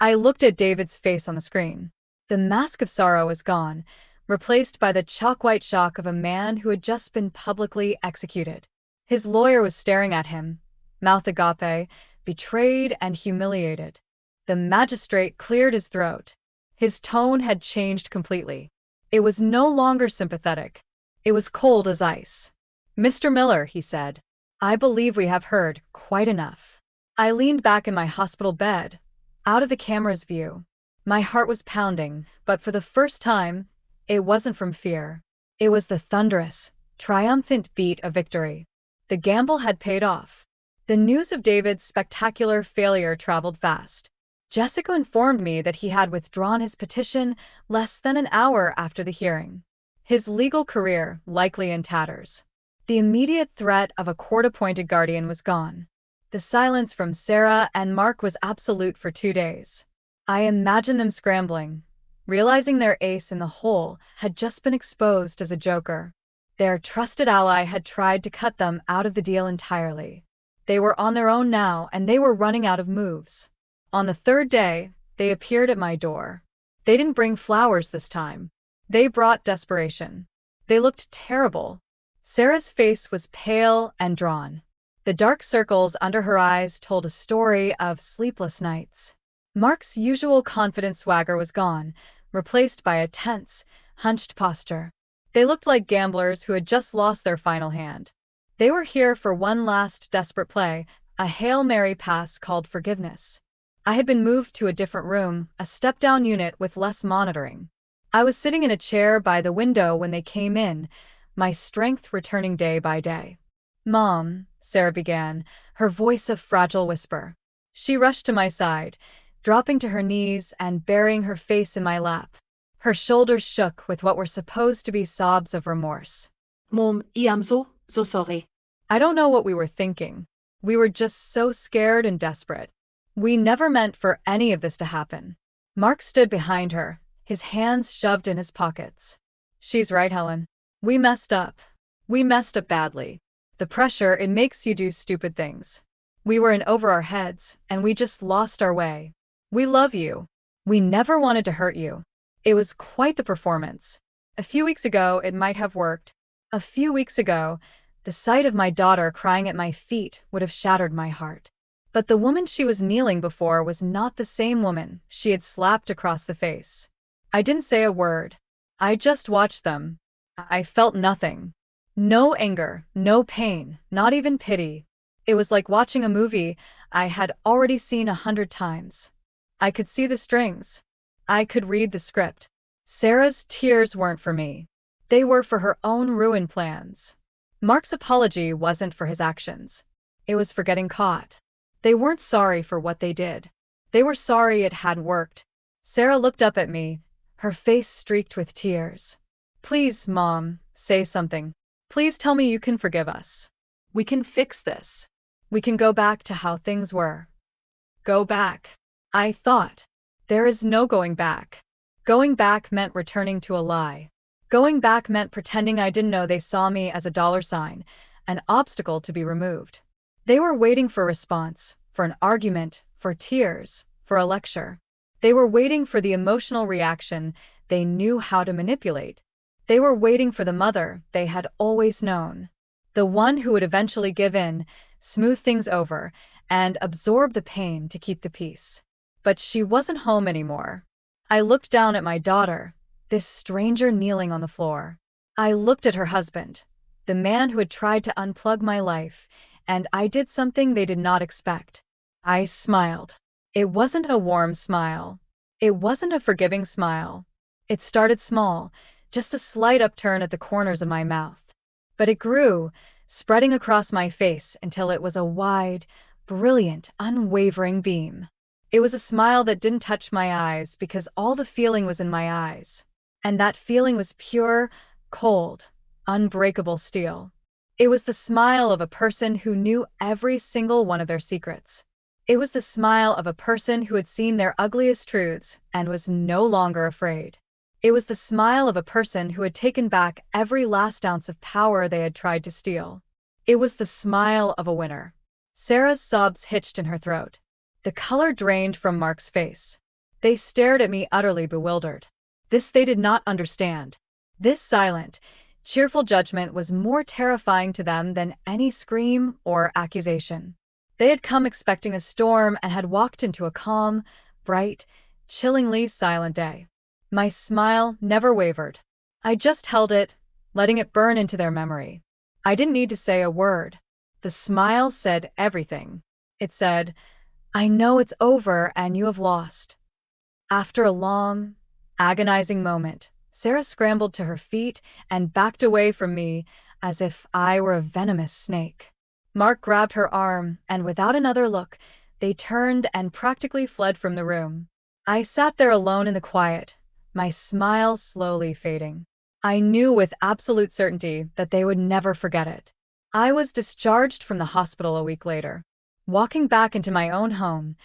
I looked at David's face on the screen. The mask of sorrow was gone, replaced by the chalk-white shock of a man who had just been publicly executed. His lawyer was staring at him, mouth agape, betrayed and humiliated. The magistrate cleared his throat. His tone had changed completely. It was no longer sympathetic. It was cold as ice. Mr. Miller, he said, I believe we have heard quite enough. I leaned back in my hospital bed, out of the camera's view. My heart was pounding, but for the first time, it wasn't from fear. It was the thunderous, triumphant beat of victory. The gamble had paid off. The news of David's spectacular failure traveled fast. Jessica informed me that he had withdrawn his petition less than an hour after the hearing. His legal career likely in tatters. The immediate threat of a court-appointed guardian was gone. The silence from Sarah and Mark was absolute for 2 days. I imagined them scrambling, realizing their ace in the hole had just been exposed as a joker. Their trusted ally had tried to cut them out of the deal entirely. They were on their own now, and they were running out of moves. On the 3rd day, they appeared at my door. They didn't bring flowers this time. They brought desperation. They looked terrible. Sarah's face was pale and drawn. The dark circles under her eyes told a story of sleepless nights. Mark's usual confident swagger was gone, replaced by a tense, hunched posture. They looked like gamblers who had just lost their final hand. They were here for one last desperate play, a Hail Mary pass called forgiveness. I had been moved to a different room, a step-down unit with less monitoring. I was sitting in a chair by the window when they came in, my strength returning day by day. Mom, Sarah began, her voice a fragile whisper. She rushed to my side, dropping to her knees and burying her face in my lap. Her shoulders shook with what were supposed to be sobs of remorse. Mom, I am so sorry. I don't know what we were thinking. We were just so scared and desperate. We never meant for any of this to happen. Mark stood behind her, his hands shoved in his pockets. She's right, Helen. We messed up. We messed up badly. The pressure, it makes you do stupid things. We were in over our heads, and we just lost our way. We love you. We never wanted to hurt you. It was quite the performance. A few weeks ago, it might have worked. A few weeks ago, the sight of my daughter crying at my feet would have shattered my heart. But the woman she was kneeling before was not the same woman she had slapped across the face. I didn't say a word. I just watched them. I felt nothing. No anger, no pain, not even pity. It was like watching a movie I had already seen 100 times. I could see the strings. I could read the script. Sarah's tears weren't for me. They were for her own ruin plans. Mark's apology wasn't for his actions. It was for getting caught. They weren't sorry for what they did. They were sorry it had worked. Sarah looked up at me, her face streaked with tears. Please, Mom, say something. Please tell me you can forgive us. We can fix this. We can go back to how things were. Go back. I thought. There is no going back. Going back meant returning to a lie. Going back meant pretending I didn't know they saw me as a dollar sign, an obstacle to be removed. They were waiting for response, for an argument, for tears, for a lecture. They were waiting for the emotional reaction they knew how to manipulate. They were waiting for the mother they had always known. The one who would eventually give in, smooth things over, and absorb the pain to keep the peace. But she wasn't home anymore. I looked down at my daughter, this stranger kneeling on the floor. I looked at her husband, the man who had tried to unplug my life, and I did something they did not expect. I smiled. It wasn't a warm smile. It wasn't a forgiving smile. It started small, just a slight upturn at the corners of my mouth. But it grew, spreading across my face until it was a wide, brilliant, unwavering beam. It was a smile that didn't touch my eyes because all the feeling was in my eyes. And that feeling was pure, cold, unbreakable steel. It was the smile of a person who knew every single one of their secrets. It was the smile of a person who had seen their ugliest truths and was no longer afraid. It was the smile of a person who had taken back every last ounce of power they had tried to steal. It was the smile of a winner. Sarah's sobs hitched in her throat. The color drained from Mark's face. They stared at me utterly bewildered. This they did not understand. This silent, cheerful judgment was more terrifying to them than any scream or accusation. They had come expecting a storm and had walked into a calm, bright, chillingly silent day. My smile never wavered. I just held it, letting it burn into their memory. I didn't need to say a word. The smile said everything. It said, "I know it's over and you have lost." After a long, agonizing moment, Sarah scrambled to her feet and backed away from me as if I were a venomous snake. Mark grabbed her arm, and without another look, they turned and practically fled from the room. I sat there alone in the quiet, my smile slowly fading. I knew with absolute certainty that they would never forget it. I was discharged from the hospital a week later. Walking back into my own home,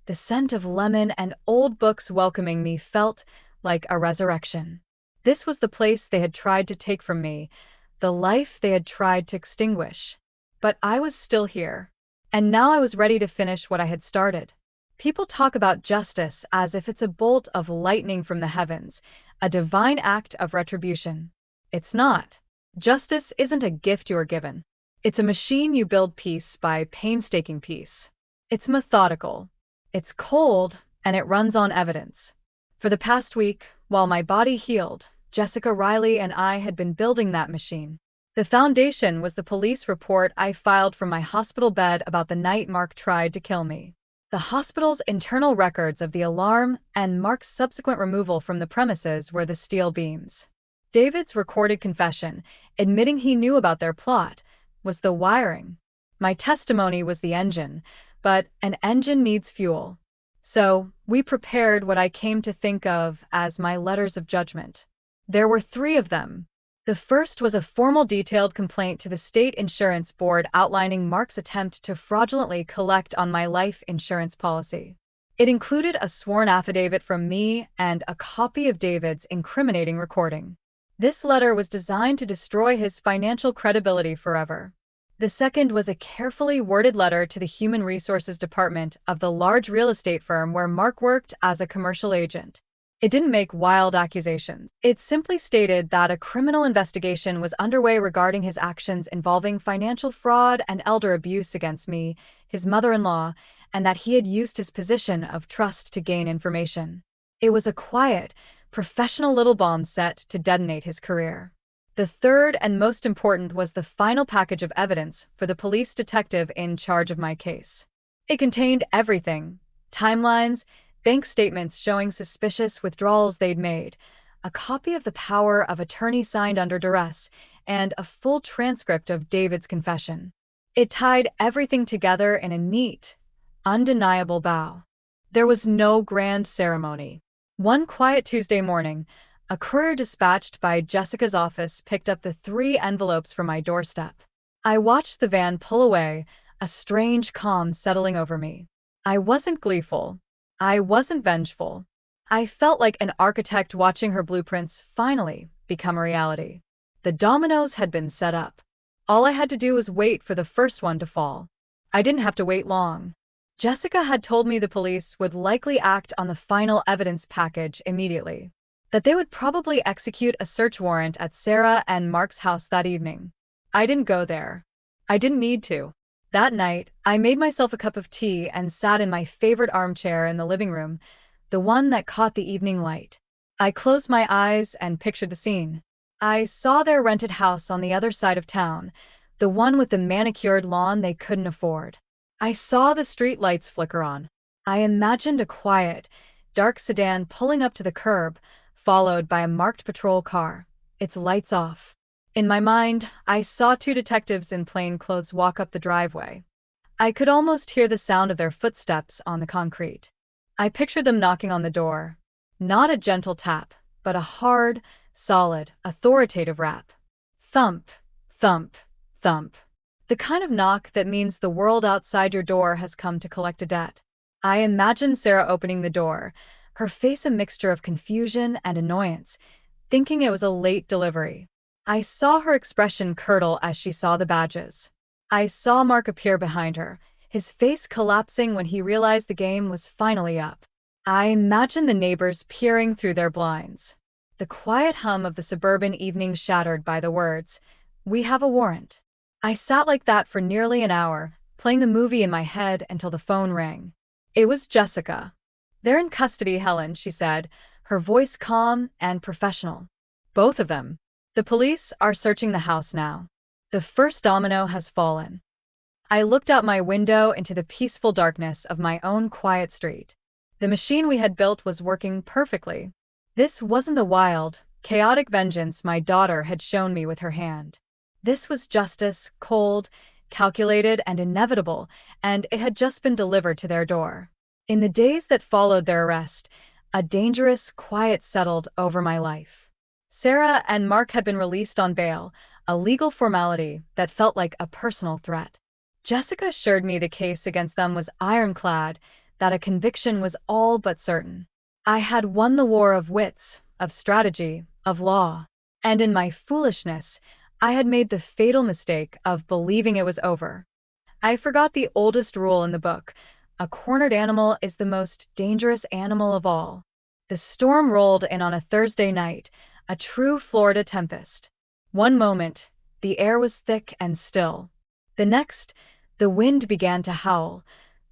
the scent of lemon and old books welcoming me felt like a resurrection. This was the place they had tried to take from me, the life they had tried to extinguish. But I was still here. And now I was ready to finish what I had started. People talk about justice as if it's a bolt of lightning from the heavens, a divine act of retribution. It's not. Justice isn't a gift you are given. It's a machine you build piece by painstaking piece. It's methodical. It's cold, and it runs on evidence. For the past week, while my body healed, Jessica Riley and I had been building that machine. The foundation was the police report I filed from my hospital bed about the night Mark tried to kill me. The hospital's internal records of the alarm and Mark's subsequent removal from the premises were the steel beams. David's recorded confession, admitting he knew about their plot, was the wiring. My testimony was the engine, but an engine needs fuel. So, we prepared what I came to think of as my letters of judgment. There were 3 of them. The first was a formal detailed complaint to the State Insurance Board outlining Mark's attempt to fraudulently collect on my life insurance policy. It included a sworn affidavit from me and a copy of David's incriminating recording. This letter was designed to destroy his financial credibility forever. The second was a carefully worded letter to the Human Resources Department of the large real estate firm where Mark worked as a commercial agent. It didn't make wild accusations. It simply stated that a criminal investigation was underway regarding his actions involving financial fraud and elder abuse against me, his mother-in-law, and that he had used his position of trust to gain information. It was a quiet, professional little bomb set to detonate his career. The third and most important was the final package of evidence for the police detective in charge of my case. It contained everything: timelines, bank statements showing suspicious withdrawals they'd made, a copy of the power of attorney signed under duress, and a full transcript of David's confession. It tied everything together in a neat, undeniable bow. There was no grand ceremony. One quiet Tuesday morning, a courier dispatched by Jessica's office picked up the 3 envelopes from my doorstep. I watched the van pull away, a strange calm settling over me. I wasn't gleeful. I wasn't vengeful. I felt like an architect watching her blueprints finally, become a reality. The dominoes had been set up. All I had to do was wait for the first one to fall. I didn't have to wait long. Jessica had told me the police would likely act on the final evidence package immediately, that they would probably execute a search warrant at Sarah and Mark's house that evening. I didn't go there. I didn't need to. That night, I made myself a cup of tea and sat in my favorite armchair in the living room, the one that caught the evening light. I closed my eyes and pictured the scene. I saw their rented house on the other side of town, the one with the manicured lawn they couldn't afford. I saw the street lights flicker on. I imagined a quiet, dark sedan pulling up to the curb, followed by a marked patrol car, its lights off. In my mind, I saw two detectives in plain clothes walk up the driveway. I could almost hear the sound of their footsteps on the concrete. I pictured them knocking on the door. Not a gentle tap, but a hard, solid, authoritative rap. Thump, thump, thump. The kind of knock that means the world outside your door has come to collect a debt. I imagined Sarah opening the door, her face a mixture of confusion and annoyance, thinking it was a late delivery. I saw her expression curdle as she saw the badges. I saw Mark appear behind her, his face collapsing when he realized the game was finally up. I imagined the neighbors peering through their blinds. The quiet hum of the suburban evening shattered by the words, "We have a warrant." I sat like that for nearly an hour, playing the movie in my head until the phone rang. It was Jessica. "They're in custody, Helen," she said, her voice calm and professional. "Both of them. The police are searching the house now. The first domino has fallen." I looked out my window into the peaceful darkness of my own quiet street. The machine we had built was working perfectly. This wasn't the wild, chaotic vengeance my daughter had shown me with her hand. This was justice, cold, calculated, and inevitable, and it had just been delivered to their door. In the days that followed their arrest, a dangerous quiet settled over my life. Sarah and Mark had been released on bail, a legal formality that felt like a personal threat. Jessica assured me the case against them was ironclad, that a conviction was all but certain. I had won the war of wits, of strategy, of law, and in my foolishness, I had made the fatal mistake of believing it was over. I forgot the oldest rule in the book: a cornered animal is the most dangerous animal of all. The storm rolled in on a Thursday night, a true Florida tempest. One moment, the air was thick and still. The next, the wind began to howl,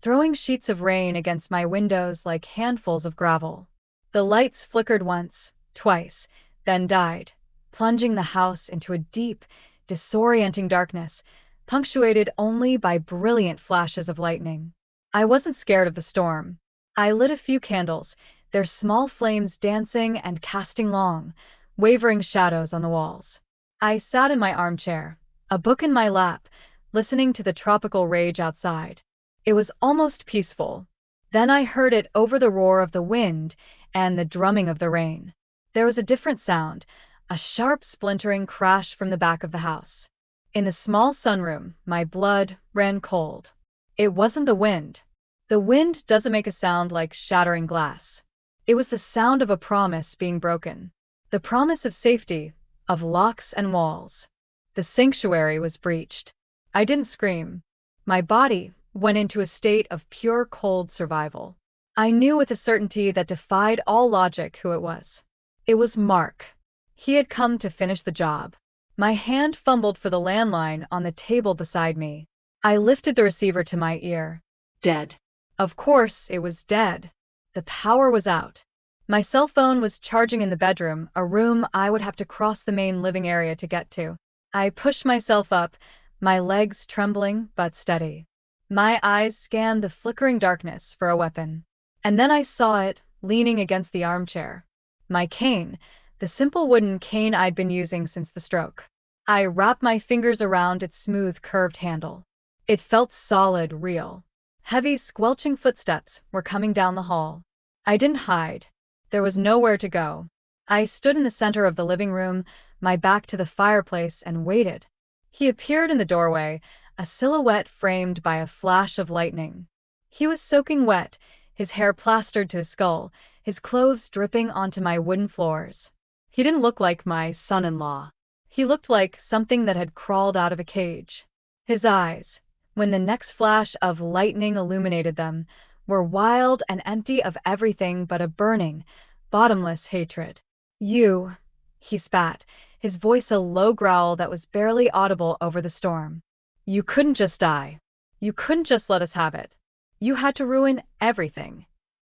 throwing sheets of rain against my windows like handfuls of gravel. The lights flickered once, twice, then died, plunging the house into a deep, disorienting darkness, punctuated only by brilliant flashes of lightning. I wasn't scared of the storm. I lit a few candles, their small flames dancing and casting long, wavering shadows on the walls. I sat in my armchair, a book in my lap, listening to the tropical rage outside. It was almost peaceful. Then I heard it over the roar of the wind and the drumming of the rain. There was a different sound, a sharp splintering crash from the back of the house. In the small sunroom, my blood ran cold. It wasn't the wind. The wind doesn't make a sound like shattering glass. It was the sound of a promise being broken. The promise of safety, of locks and walls. The sanctuary was breached. I didn't scream. My body went into a state of pure cold survival. I knew with a certainty that defied all logic who it was. It was Mark. He had come to finish the job. My hand fumbled for the landline on the table beside me. I lifted the receiver to my ear. Dead. Of course, it was dead. The power was out. My cell phone was charging in the bedroom, a room I would have to cross the main living area to get to. I pushed myself up, my legs trembling but steady. My eyes scanned the flickering darkness for a weapon. And then I saw it, leaning against the armchair. My cane, the simple wooden cane I'd been using since the stroke. I wrapped my fingers around its smooth, curved handle. It felt solid, real. Heavy, squelching footsteps were coming down the hall. I didn't hide. There was nowhere to go. I stood in the center of the living room, my back to the fireplace, and waited. He appeared in the doorway, a silhouette framed by a flash of lightning. He was soaking wet, his hair plastered to his skull, his clothes dripping onto my wooden floors. He didn't look like my son-in-law. He looked like something that had crawled out of a cage. His eyes, when the next flash of lightning illuminated them, were wild and empty of everything but a burning, bottomless hatred. You, he spat, his voice a low growl that was barely audible over the storm. You couldn't just die. You couldn't just let us have it. You had to ruin everything.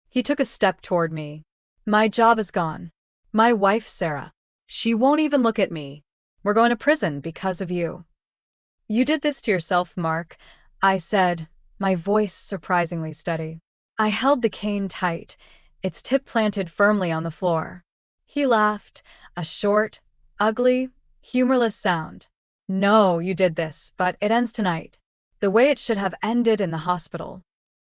He took a step toward me. My job is gone. My wife, Sarah. She won't even look at me. We're going to prison because of you. You did this to yourself, Mark, I said, my voice surprisingly steady. I held the cane tight, its tip planted firmly on the floor. He laughed, a short, ugly, humorless sound. No, you did this, but it ends tonight. The way it should have ended in the hospital.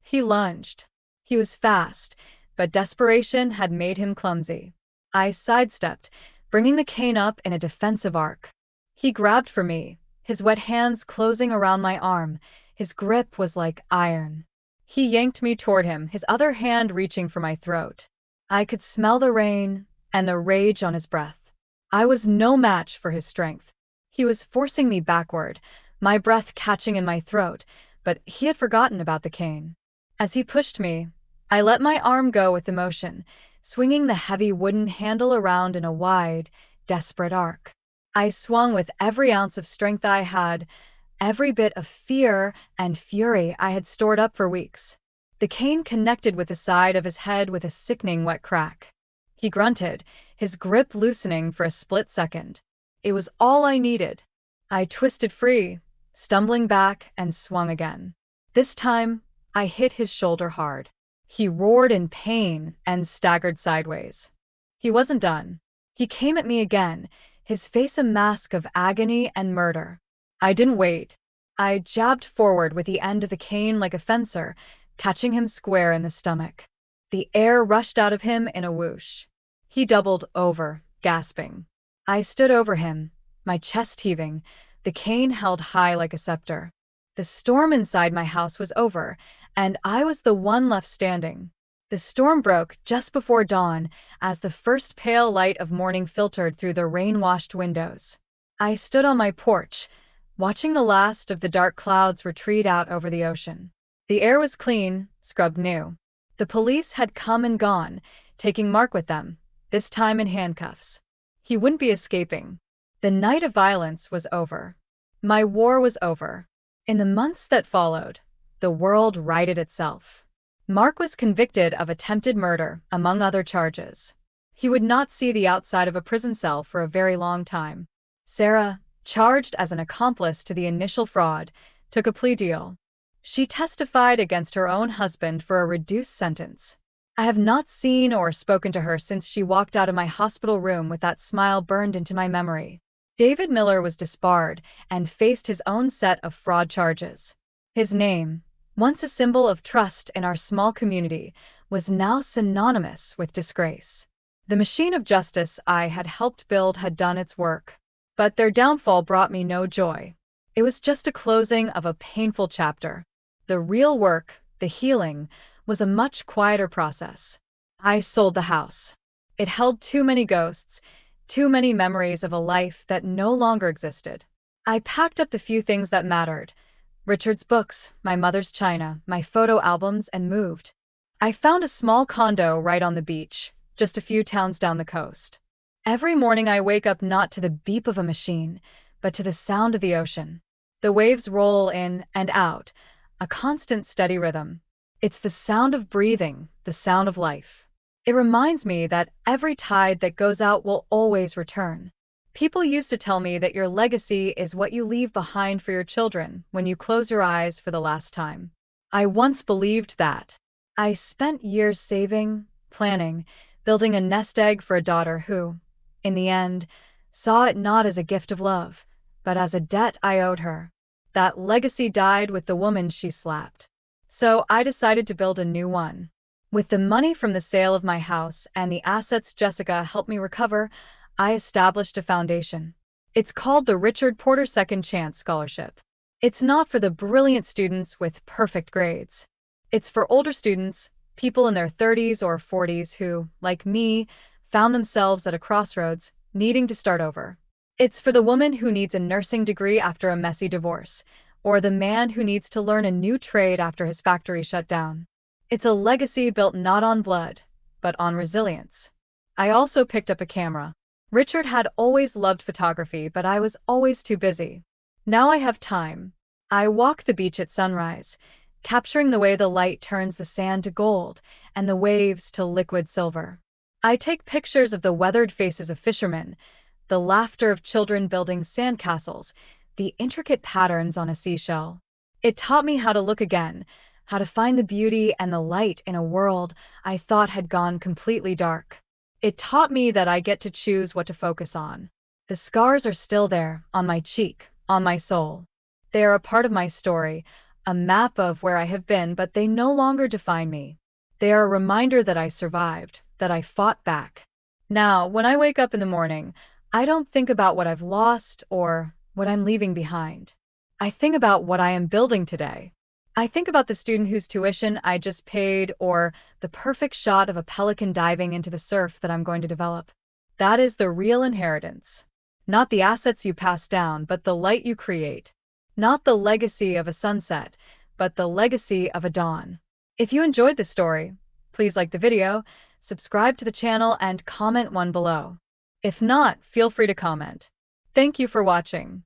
He lunged. He was fast, but desperation had made him clumsy. I sidestepped, bringing the cane up in a defensive arc. He grabbed for me, his wet hands closing around my arm. His grip was like iron. He yanked me toward him, his other hand reaching for my throat. I could smell the rain and the rage on his breath. I was no match for his strength. He was forcing me backward, my breath catching in my throat, but he had forgotten about the cane. As he pushed me, I let my arm go with the motion, swinging the heavy wooden handle around in a wide, desperate arc. I swung with every ounce of strength I had, every bit of fear and fury I had stored up for weeks. The cane connected with the side of his head with a sickening wet crack. He grunted, his grip loosening for a split second. It was all I needed. I twisted free, stumbling back and swung again. This time, I hit his shoulder hard. He roared in pain and staggered sideways. He wasn't done. He came at me again, his face a mask of agony and murder. I didn't wait. I jabbed forward with the end of the cane like a fencer, catching him square in the stomach. The air rushed out of him in a whoosh. He doubled over, gasping. I stood over him, my chest heaving, the cane held high like a scepter. The storm inside my house was over, and I was the one left standing. The storm broke just before dawn as the first pale light of morning filtered through the rain-washed windows. I stood on my porch, watching the last of the dark clouds retreat out over the ocean. The air was clean, scrubbed new. The police had come and gone, taking Mark with them, this time in handcuffs. He wouldn't be escaping. The night of violence was over. My war was over. In the months that followed, the world righted itself. Mark was convicted of attempted murder, among other charges. He would not see the outside of a prison cell for a very long time. Sarah, charged as an accomplice to the initial fraud, took a plea deal. She testified against her own husband for a reduced sentence. I have not seen or spoken to her since she walked out of my hospital room with that smile burned into my memory. David Miller was disbarred and faced his own set of fraud charges. His name, once a symbol of trust in our small community, was now synonymous with disgrace. The machine of justice I had helped build had done its work. But their downfall brought me no joy. It was just a closing of a painful chapter. The real work, the healing, was a much quieter process. I sold the house. It held too many ghosts, too many memories of a life that no longer existed. I packed up the few things that mattered: Richard's books, my mother's china, my photo albums, and moved. I found a small condo right on the beach, just a few towns down the coast. Every morning I wake up not to the beep of a machine, but to the sound of the ocean. The waves roll in and out, a constant steady rhythm. It's the sound of breathing, the sound of life. It reminds me that every tide that goes out will always return. People used to tell me that your legacy is what you leave behind for your children when you close your eyes for the last time. I once believed that. I spent years saving, planning, building a nest egg for a daughter who, in the end, saw it not as a gift of love, but as a debt I owed her. That legacy died with the woman she slapped. So I decided to build a new one. With the money from the sale of my house and the assets Jessica helped me recover, I established a foundation. It's called the Richard Porter Second Chance Scholarship. It's not for the brilliant students with perfect grades. It's for older students, people in their 30s or 40s who, like me, found themselves at a crossroads, needing to start over. It's for the woman who needs a nursing degree after a messy divorce, or the man who needs to learn a new trade after his factory shut down. It's a legacy built not on blood, but on resilience. I also picked up a camera. Richard had always loved photography, but I was always too busy. Now I have time. I walk the beach at sunrise, capturing the way the light turns the sand to gold and the waves to liquid silver. I take pictures of the weathered faces of fishermen, the laughter of children building sandcastles, the intricate patterns on a seashell. It taught me how to look again, how to find the beauty and the light in a world I thought had gone completely dark. It taught me that I get to choose what to focus on. The scars are still there, on my cheek, on my soul. They are a part of my story, a map of where I have been, but they no longer define me. They are a reminder that I survived, that I fought back. Now, when I wake up in the morning, I don't think about what I've lost or what I'm leaving behind. I think about what I am building today. I think about the student whose tuition I just paid or the perfect shot of a pelican diving into the surf that I'm going to develop. That is the real inheritance. Not the assets you pass down, but the light you create. Not the legacy of a sunset, but the legacy of a dawn. If you enjoyed this story, please like the video, subscribe to the channel, and comment one below. If not, feel free to comment. Thank you for watching.